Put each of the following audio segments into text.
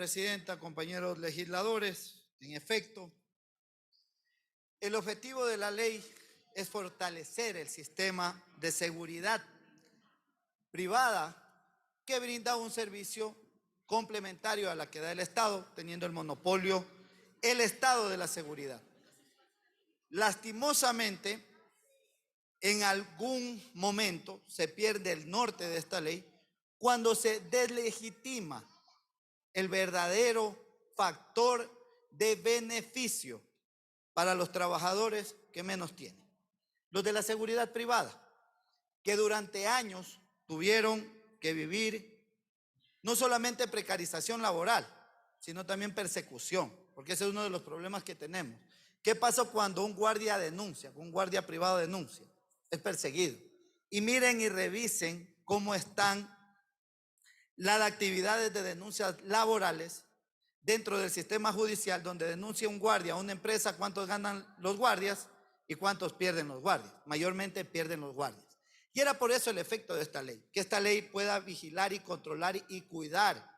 presidenta, compañeros legisladores. En efecto, el objetivo de la ley es fortalecer el sistema de seguridad privada que brinda un servicio complementario a la que da el Estado, teniendo el monopolio el Estado de la seguridad. Lastimosamente, en algún momento se pierde el norte de esta ley cuando se deslegitima el verdadero factor de beneficio para los trabajadores que menos tienen. Los de la seguridad privada, que durante años tuvieron que vivir no solamente precarización laboral, sino también persecución, porque ese es uno de los problemas que tenemos. ¿Qué pasa cuando un guardia denuncia, un guardia privado denuncia? Es perseguido. Y miren y revisen cómo están las actividades de denuncias laborales dentro del sistema judicial, donde denuncia un guardia a una empresa, cuántos ganan los guardias y cuántos pierden los guardias. Mayormente pierden los guardias. Y era por eso el efecto de esta ley, que esta ley pueda vigilar y controlar y cuidar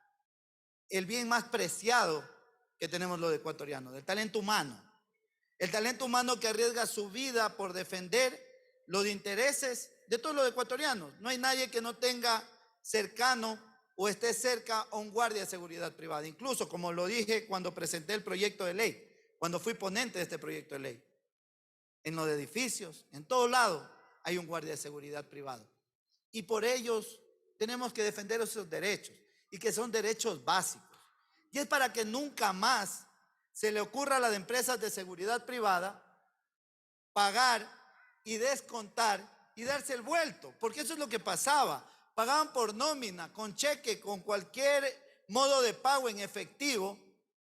el bien más preciado que tenemos los ecuatorianos, el talento humano. El talento humano que arriesga su vida por defender los intereses de todos los ecuatorianos. No hay nadie que no tenga cercano o esté cerca a un guardia de seguridad privada. Incluso, como lo dije cuando presenté el proyecto de ley, cuando fui ponente de este proyecto de ley, en los edificios, en todo lado, hay un guardia de seguridad privado. Y por ellos tenemos que defender esos derechos, y que son derechos básicos. Y es para que nunca más se le ocurra a las empresas de seguridad privada pagar y descontar y darse el vuelto, porque eso es lo que pasaba. Pagaban por nómina, con cheque, con cualquier modo de pago en efectivo,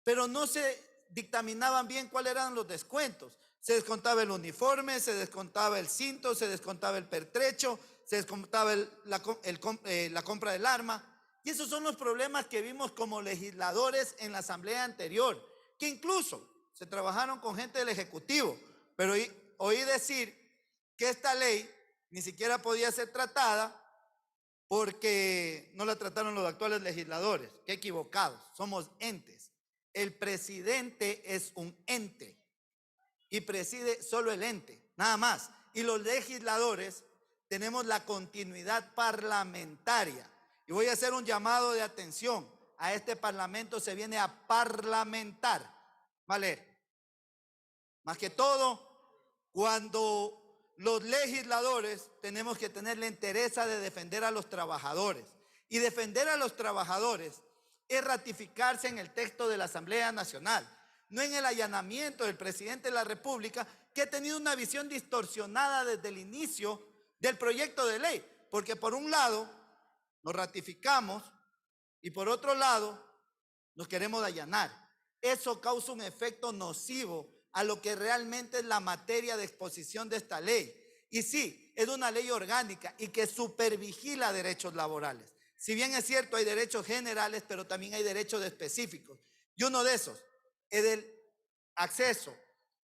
pero no se dictaminaban bien cuáles eran los descuentos. Se descontaba el uniforme, se descontaba el cinto, se descontaba el pertrecho, se descontaba la compra del arma. Y esos son los problemas que vimos como legisladores en la asamblea anterior, que incluso se trabajaron con gente del Ejecutivo, pero oí decir que esta ley ni siquiera podía ser tratada porque no la trataron los actuales legisladores. Qué equivocados, somos entes. El presidente es un ente y preside solo el ente, nada más. Y los legisladores tenemos la continuidad parlamentaria. Y voy a hacer un llamado de atención. A este parlamento se viene a parlamentar, ¿vale? Más que todo, cuando los legisladores tenemos que tener la entereza de defender a los trabajadores. Y defender a los trabajadores es ratificarse en el texto de la Asamblea Nacional, no en el allanamiento del presidente de la República, que ha tenido una visión distorsionada desde el inicio del proyecto de ley. Porque por un lado nos ratificamos y por otro lado nos queremos allanar. Eso causa un efecto nocivo a lo que realmente es la materia de exposición de esta ley. Y sí, es una ley orgánica y que supervigila derechos laborales. Si bien es cierto, hay derechos generales, pero también hay derechos específicos. Y uno de esos es el acceso,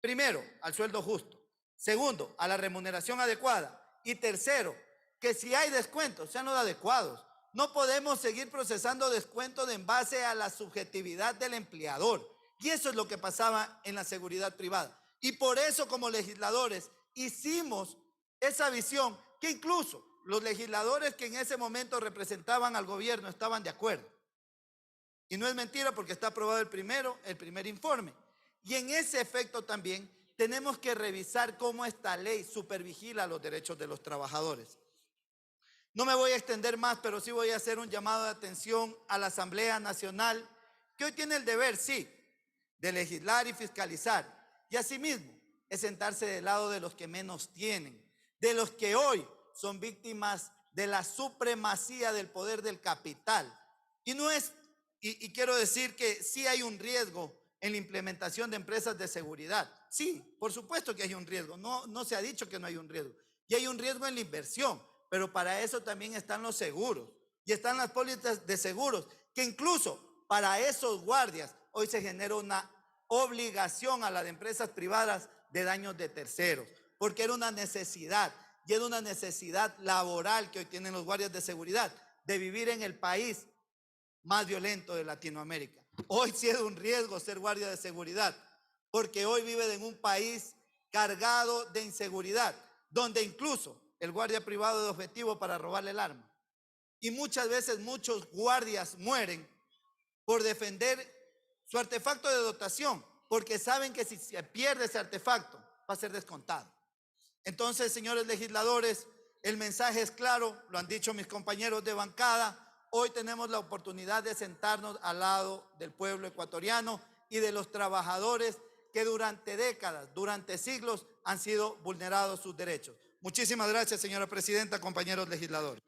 primero, al sueldo justo. Segundo, a la remuneración adecuada. Y tercero, que si hay descuentos, sean los adecuados. No podemos seguir procesando descuentos en base a la subjetividad del empleador. Y eso es lo que pasaba en la seguridad privada. Y por eso, como legisladores, hicimos esa visión que incluso los legisladores que en ese momento representaban al gobierno estaban de acuerdo. Y no es mentira porque está aprobado el primer informe. Y en ese efecto también tenemos que revisar cómo esta ley supervigila los derechos de los trabajadores. No me voy a extender más, pero sí voy a hacer un llamado de atención a la Asamblea Nacional, que hoy tiene el deber, sí, de legislar y fiscalizar. Y asimismo, es sentarse del lado de los que menos tienen, de los que hoy son víctimas de la supremacía del poder del capital. Y quiero decir que sí hay un riesgo en la implementación de empresas de seguridad. Sí, por supuesto que hay un riesgo. No se ha dicho que no hay un riesgo. Y hay un riesgo en la inversión. Pero para eso también están los seguros y están las pólizas de seguros, que incluso para esos guardias hoy se genera una obligación a las empresas privadas de daños de terceros, porque era una necesidad y era una necesidad laboral que hoy tienen los guardias de seguridad, de vivir en el país más violento de Latinoamérica. Hoy sí es un riesgo ser guardia de seguridad, porque hoy vive en un país cargado de inseguridad, donde incluso el guardia privado es objetivo para robarle el arma. Y muchas veces muchos guardias mueren por defender su artefacto de dotación, porque saben que si se pierde ese artefacto va a ser descontado. Entonces, señores legisladores, el mensaje es claro, lo han dicho mis compañeros de bancada. Hoy tenemos la oportunidad de sentarnos al lado del pueblo ecuatoriano y de los trabajadores que durante décadas, durante siglos han sido vulnerados sus derechos. Muchísimas gracias, señora presidenta, compañeros legisladores.